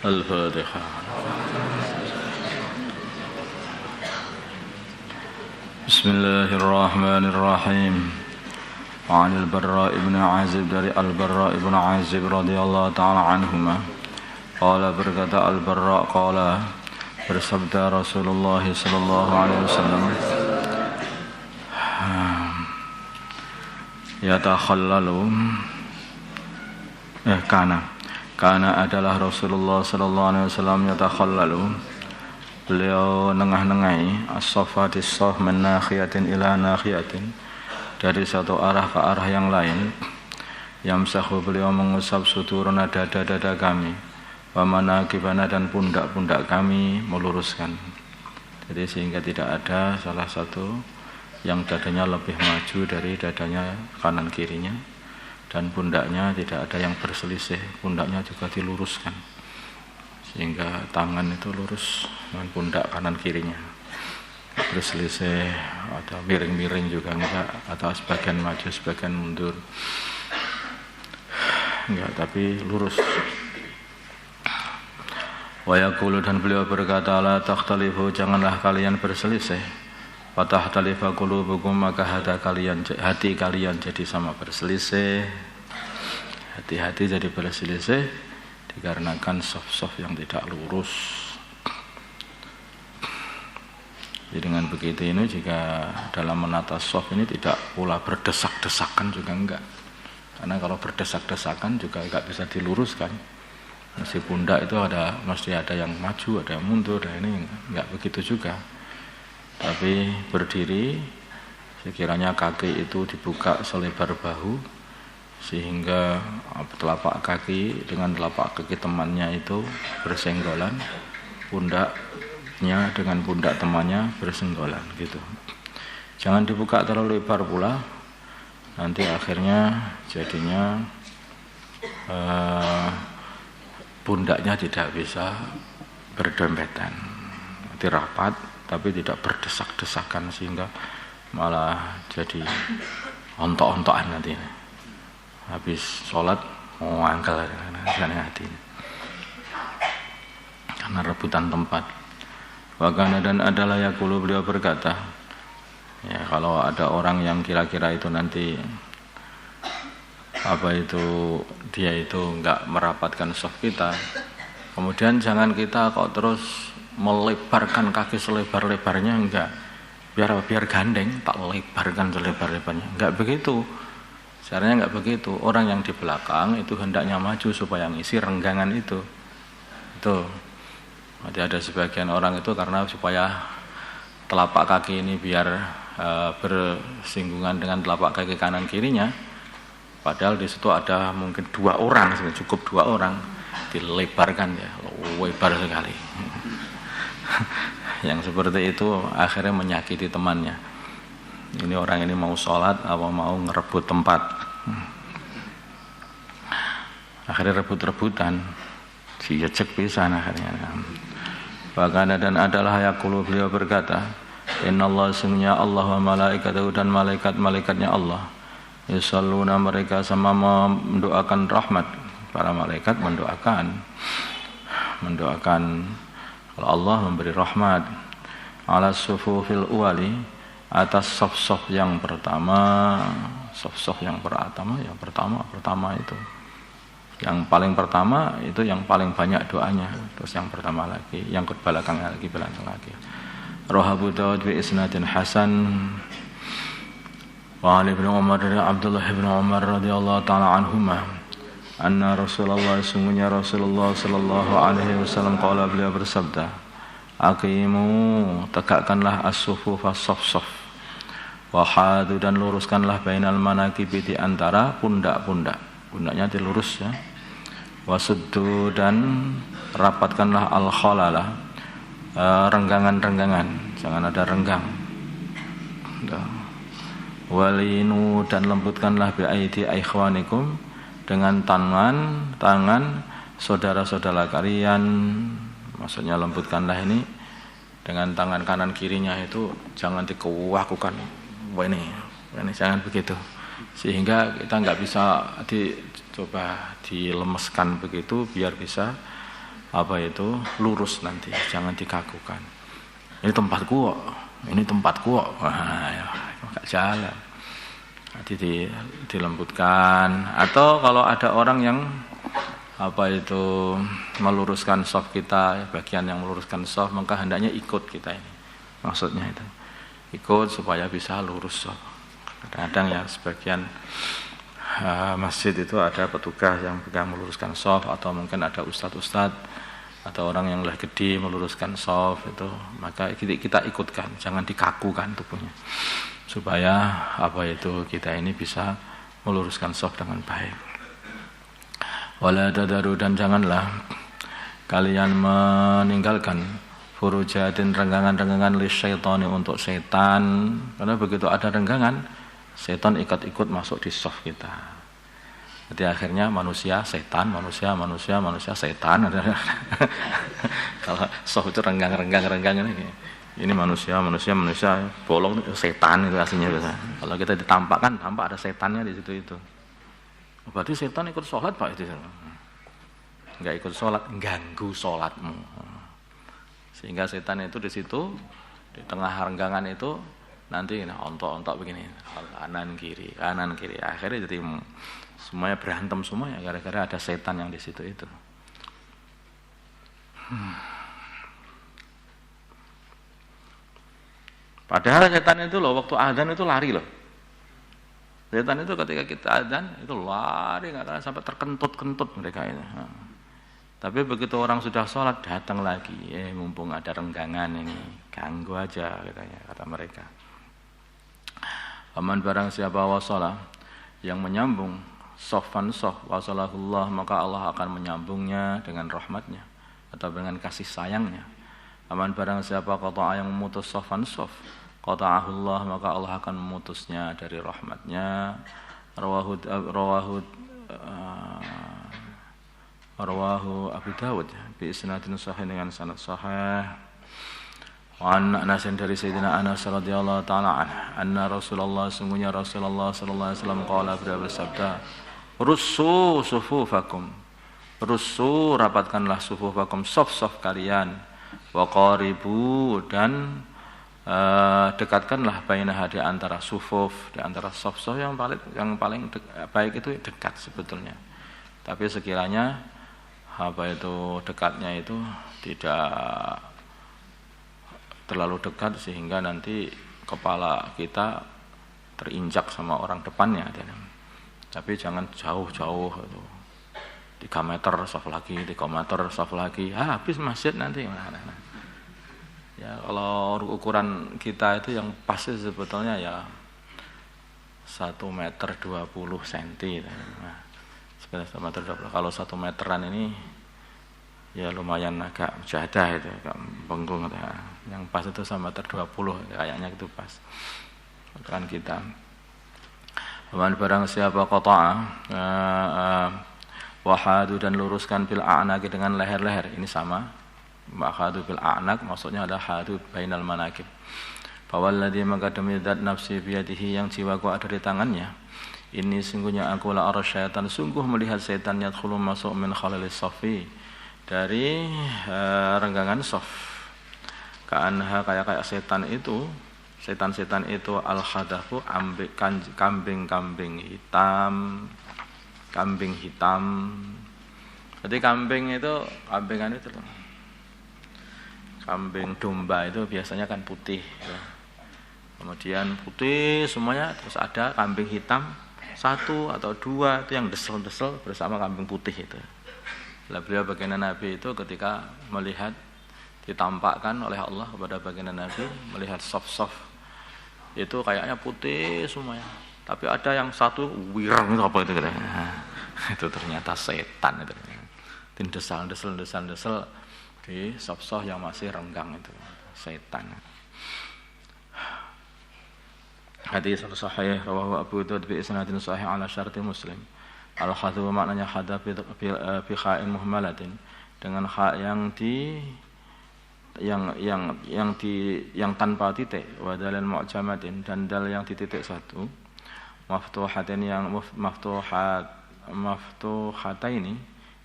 Al-Fatihah. Bismillahirrahmanirrahim. Wa 'anil Barra' ibn Azib dari Al-Barra' ibn Azib radhiyallahu ta'ala anhuma. Qala berkata Al-Barra' qala bersabda Rasulullah sallallahu alaihi wasallam, yatakhallalu Karena adalah Rasulullah sallallahu alaihi wasallam yatakhallalu, beliau nengah-nengai as-safatis saf min nakhiyatin ila nakhiyatin, dari satu arah ke arah yang lain. Yamsahu, beliau mengusap suturuna, dada-dada kami, wa manakibana, dan pundak-pundak kami meluruskan. Jadi sehingga tidak ada salah satu yang dadanya lebih maju dari dadanya kanan kirinya, dan pundaknya tidak ada yang berselisih, pundaknya juga diluruskan sehingga tangan itu lurus dengan pundak kanan kirinya, berselisih atau miring-miring juga enggak, atau sebagian maju sebagian mundur enggak, tapi lurus. Wa yaqulu, dan beliau berkata, la takhtalifu, janganlah kalian berselisih, fatahtalifah qulubukum, maka hati kalian jadi sama berselisih. Hati-hati jadi berselisih dikarenakan saf-saf yang tidak lurus. Jadi dengan begitu ini, jika dalam menata saf ini tidak pula berdesak-desakan juga enggak. Karena kalau berdesak-desakan juga enggak bisa diluruskan. Mesti pundak itu mesti ada yang maju, ada yang mundur. Nah ini enggak begitu juga. Tapi berdiri, sekiranya kaki itu dibuka selebar bahu, sehingga telapak kaki dengan telapak kaki temannya itu bersenggolan, pundaknya dengan pundak temannya bersenggolan gitu. Jangan dibuka terlalu lebar pula, nanti akhirnya jadinya pundaknya tidak bisa berdempetan, nanti rapat tapi tidak berdesak-desakan, sehingga malah jadi ontok-ontokan nanti. Habis sholat mau angkel karena hati, karena rebutan tempat. Wakana, dan adalah yaqulu, beliau berkata, ya kalau ada orang yang kira-kira itu nanti dia itu enggak merapatkan saf kita, kemudian jangan kita kok terus melebarkan kaki selebar-lebarnya, enggak, biar gandeng tak lebarkan selebar-lebarnya, enggak begitu. Caranya enggak begitu. Orang yang di belakang itu hendaknya maju supaya ngisi renggangan itu. Jadi ada sebagian orang itu karena supaya telapak kaki ini biar bersinggungan dengan telapak kaki kanan kirinya, padahal di situ ada mungkin 2 orang, cukup 2 orang, dilebarkan ya, lebar sekali. Yang seperti itu akhirnya menyakiti temannya. Ini orang ini mau sholat apa mau ngerebut tempat, akhirnya rebut-rebutan, dijejek pisan akhirnya. Bahkan dan adalah yaqulu, beliau berkata, innallaha, sungguhnya Allah wa malaikatahu, dan malaikat-malaikatnya Allah, yusalluna, mereka sama mendoakan rahmat. Para malaikat mendoakan kalau Allah memberi rahmat, ala sufufil uwali, atas saf-saf yang pertama. Saf-saf yang pertama itu yang paling pertama, itu yang paling banyak doanya. Terus yang pertama lagi, yang belakang lagi. Rawahu Dawud bi isnadin hasan. Wa Ali bin Umar, dari Abdullah bin Umar radhiyallahu taala anhuma, anna Rasulullah, sungguhnya Rasulullah sallallahu alaihi wasallam, qala, beliau bersabda, aqimu, tegakkanlah as-sufuf, as-saf-saf, wahadu, dan luruskanlah bainal manakibi, di antara pundak-pundak, pundaknya dilurus ya. Wasuddu, dan rapatkanlah al-khalala, renggangan-renggangan, jangan ada renggang. Walinu, dan lembutkanlah bi aidi ikhwanikum, dengan tangan saudara-saudara kalian. Maksudnya lembutkanlah ini dengan tangan kanan kirinya itu jangan dikewakukan. Ini jangan begitu, sehingga kita nggak bisa dilemeskan begitu, biar bisa lurus nanti, jangan dikakukan. Ini tempatku kok, ini tempatku kok. Wah, ya, enggak jalan. Nanti dilembutkan, atau kalau ada orang yang meluruskan shaf kita, bagian yang meluruskan shaf, maka hendaknya ikut kita ini. Maksudnya itu. Ikut supaya bisa lurus shaf. Kadang-kadang ya sebagian masjid itu ada petugas yang meluruskan shaf, atau mungkin ada ustadz atau orang yang lah gede meluruskan shaf itu, maka kita ikutkan, jangan dikakukan tubuhnya. Supaya kita ini bisa meluruskan shaf dengan baik. Wala tadaru, dan janganlah kalian meninggalkan furujatin renggangan-renggangan li syaitani untuk setan, karena begitu ada renggangan setan ikut-ikut masuk di shaf kita. Jadi akhirnya manusia setan, manusia setan. Kalau shaf itu renggang ini manusia bolong, setan itu aslinya biasa. Kalau kita ditampakkan, tampak ada setannya di situ itu. Berarti setan ikut sholat Pak itu. Enggak ikut sholat, ganggu sholatmu. Sehingga setan itu di situ, di tengah renggangan itu nanti ontok-ontok begini, kanan kiri. Akhirnya jadi semuanya berantem semuanya gara-gara ada setan yang di situ itu. Padahal setan itu loh, waktu azan itu lari loh. Setan itu ketika kita azan itu lari, nggak akan sampai terkentut mereka itu. Tapi begitu orang sudah sholat datang lagi, mumpung ada renggangan ini, ganggu aja katanya, kata mereka. Aman barang siapa wasala yang menyambung sofan sof wasalahullah, maka Allah akan menyambungnya dengan rahmatnya atau dengan kasih sayangnya. Aman barang siapa qata'a yang memutus sofan sof, qata'ahullah, maka Allah akan memutusnya dari rahmatnya. Rawahu Abu Dawud bi isnadin sahih, dengan sanad sahih. An Anas dari Sayyidina Anas radhiyallahu taala anna Rasulullah, sungguhnya Rasulullah sallallahu alaihi wasallam qala, bersabda, russu sufufakum, russu rapatkanlah sufufakum, saf-saf kalian, wa qaribu, dan dekatkanlah bainaha, di antara sufuf, di antara saf-saf yang paling baik itu dekat sebetulnya. Tapi sekiranya dekatnya itu tidak terlalu dekat sehingga nanti kepala kita terinjak sama orang depannya. Tapi jangan jauh-jauh itu. 3 meter saf lagi, 3 meter saf lagi, habis masjid nanti. Ya, kalau ukuran kita itu yang pasti sebetulnya ya 1 meter 20 cm. Nah, sekitar 1 meter 20. Kalau 1 meteran ini ya lumayan agak jadah itu, agak bengkung. Yang pas itu 1 meter 20 kayaknya itu pas ukuran kita. Barang siapa qata'a wahadu, dan luruskan bil a'naqi, dengan leher-leher. Ini sama. Wahadu bil a'naq maksudnya ada hadu bainal manakib. Fawalladzi, maka demi zat nafsi biyadihi, yang jiwaku ada di tangannya. Ini sungguhnya aku la ara syaitan, sungguh melihat setan yadkhulu masuk min khalalis safi, dari renggangan saf. Ka'anha, kayak setan itu al-khadafu, kambing hitam. Jadi kambing domba itu biasanya kan putih ya. Kemudian putih semuanya, terus ada kambing hitam 1 atau 2 itu yang desel-desel bersama kambing putih itu. Beliau baginda Nabi itu ketika melihat, ditampakkan oleh Allah kepada baginda Nabi, melihat saf-saf itu kayaknya putih semuanya, tapi ada yang satu wirang itu apa itu katanya. Itu ternyata setan itu. Desal di saf-saf yang masih renggang itu, setan. Hadis sahih rawahu Abu Dawud bi isnadin sahih ala syarti Muslim. Al-khadhu maknanya khadha bi kha'in muhmalatin, dengan kha yang tanpa titik, wa dalal mu'jamatin, dan dal yang dititik 1, maftuhatin yang maftuhataini,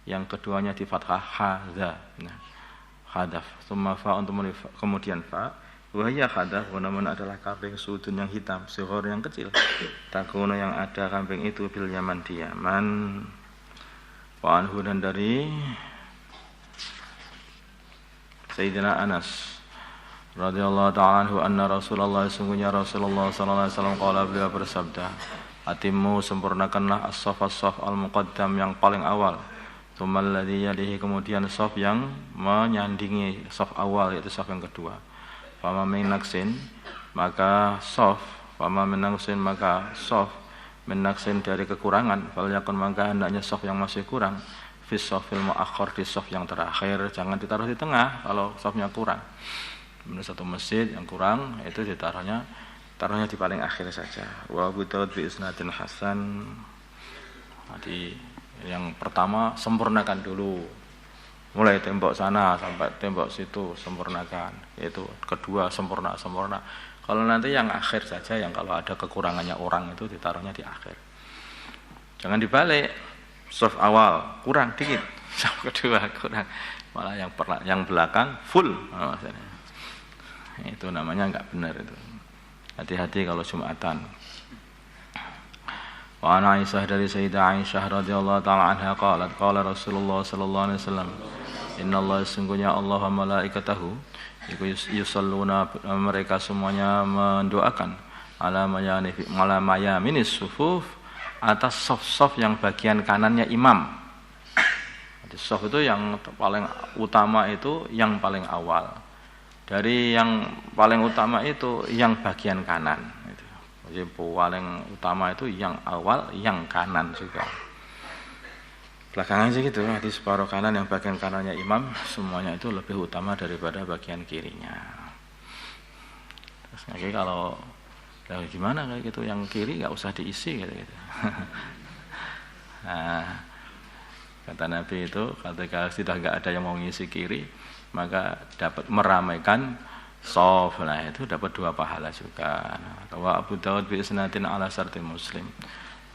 yang keduanya di fathah hadza. Nah, hadaf. Tsumma fa'un kemudian fa. Wahya hadaf namun adalah kambing sudun yang hitam, sighar yang kecil. Takuna yang ada kambing itu bil Yaman di Yaman. Wa anhu dan dari Sayyidina Anas radhiyallahu ta'ala anhu anna Rasulullah sungguhnya Rasulullah sallallahu alaihi wasallam qala beliau bersabda, "Atimmu sempurnakanlah as-saff al-muqaddam yang paling awal, tsumma alladhi yalihi kemudian shaf yang menyandingi shaf awal yaitu shaf yang kedua. Fama min naqsin maka shaf, fama min naqsin maka shaf min naqsin dari kekurangan, fal yakun maka hendaknya shaf yang masih kurang fi shafil muakhkhar di shaf yang terakhir, jangan ditaruh di tengah kalau shafnya kurang. Menurut satu masjid yang kurang itu taruhnya di paling akhir saja. Wa Abu Daud bi isnadin hasan. Jadi yang pertama sempurnakan dulu. Mulai tembok sana sampai tembok situ sempurnakan. Yaitu kedua sempurna. Kalau nanti yang akhir saja yang kalau ada kekurangannya orang itu ditaruhnya di akhir. Jangan dibalik. Shaf awal kurang dikit, shaf kedua kurang. Malah yang belakang full. Maksudnya. Itu namanya enggak benar itu. Hati-hati kalau Jumatan. Wa ana Aisyah dari Sayyidah Aisyah radhiyallahu taala anha qalat qala Rasulullah sallallahu alaihi wasallam innallaha sungguhnya Allah wa malaikatahu yusalluna mereka semuanya mendoakan ala mayaminis sufuf atas saf-saf yang bagian kanannya imam. Jadi saf itu yang paling utama itu yang paling awal. Dari yang paling utama itu yang bagian kanan. Jadi paling utama itu yang awal, yang kanan juga. Belakangan sih gitu, di separuh kanan yang bagian kanannya imam, semuanya itu lebih utama daripada bagian kirinya. Terus lagi kalau gimana kayak gitu, yang kiri nggak usah diisi gitu. Nah, kata Nabi itu, ketika sudah nggak ada yang mau ngisi kiri, maka dapat meramaikan shaf. Nah itu dapat 2 pahala juga. Wa Abu Daud bi isnadin ala syarti Muslim.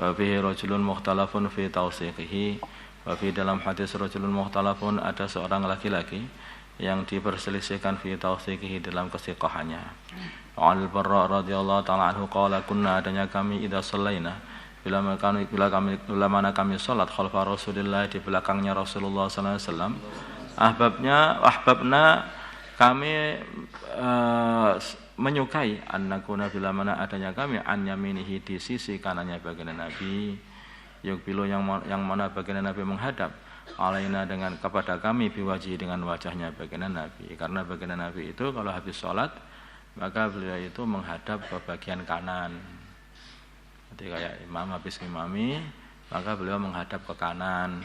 Wa fihi rajulun mukhtalafun fi tawsiqihi. Wa fi dalam hadis rajulun mukhtalafun ada seorang laki-laki yang diperselisihkan fi tawsiqihi dalam kesiqahannya. Al Barra radhiyallahu taala anhu qala kunna adanya kami idza shallaina bila mana kami salat khalfa Rasulillah di belakangnya Rasulullah sallallahu alaihi wasallam. Ahbabna kami menyukai annakuna bila mana adanya kami an yaminihi di sisi kanannya baginda Nabi, yukbilu yang mana baginda Nabi menghadap alaina dengan kepada kami biwaji dengan wajahnya baginda Nabi, karena baginda Nabi itu kalau habis sholat maka beliau itu menghadap ke bagian kanan. Jadi kayak imam habis imami maka beliau menghadap ke kanan,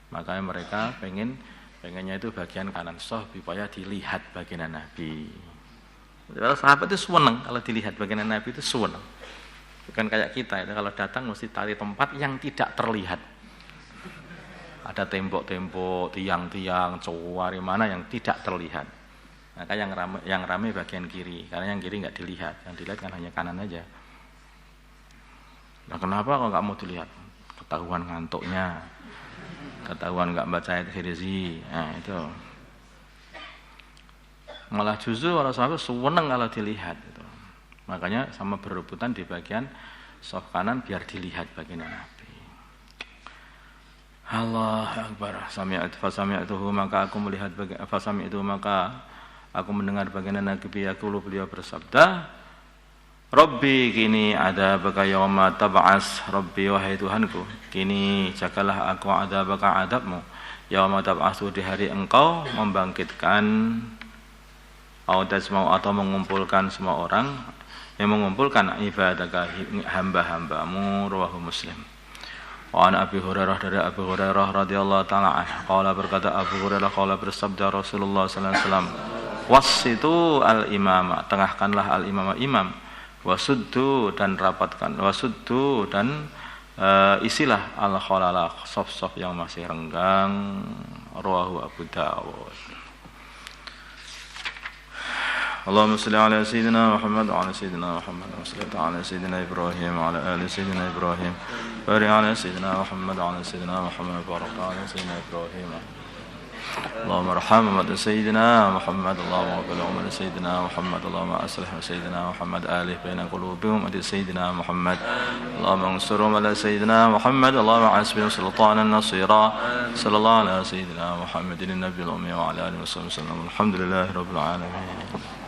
makanya mereka pengennya itu bagian kanan shaf supaya dilihat baginda Nabi. Kalau sahabat itu senang kalau dilihat baginda Nabi itu senang. Bukan kayak kita itu kalau datang mesti cari tempat yang tidak terlihat. Ada tembok-tembok, tiang-tiang, cowari mana yang tidak terlihat. Maka yang ramai bagian kiri, karena yang kiri nggak dilihat, yang dilihat kan hanya kanan aja. Nah kenapa kok nggak mau dilihat? Ketahuan ngantuknya. Ketahuan nggak baca ayat Hirzi, nah itu malah justru orang sahabat senang kalau dilihat itu. Makanya sama berebutan di bagian shaf kanan biar dilihat baginda Nabi. Allah Akbar. Fasami'tuhu maka aku melihat maka aku mendengar baginda Nabi beliau bersabda, Rabbi kini ada baka yawma tab'as. Rabbi wahai Tuhanku, kini jagalah aku ada baka adabmu yawma tab'asu di hari engkau membangkitkan atau mengumpulkan semua orang yang mengumpulkan ibadaka hamba-hambamu. Rawahu Muslim. Wa an Abi Hurairah dari Abu Hurairah radhiyallahu taala anhu qala berkata Abu Hurairah qala bersabda Rasulullah sallallahu alaihi wasallam, wasitu al-imama, tengahkanlah al-imama imam, wasuddu dan rapatkan, wasuddu dan isilah al-khalala saf-saf yang masih renggang. Rawahu Abu Dawud. اللهم صل على سيدنا محمد وعلى سيدنا محمد وصلى على سيدنا إبراهيم وعلى آل سيدنا إبراهيم بارك على سيدنا محمد وعلى سيدنا محمد وبارك على سيدنا إبراهيم اللهم ارحم أمة سيدنا محمد اللهم اغفر لأمة سيدنا محمد اللهم أصلح سيدنا محمد آله بين قلوبهم أمة سيدنا محمد اللهم انصرهم على سيدنا محمد اللهم حسبهم سلطانا نصيرا صلى الله على سيدنا محمد النبي الأمي وعلى آله وصحبه وسلم الحمد لله رب العالمين.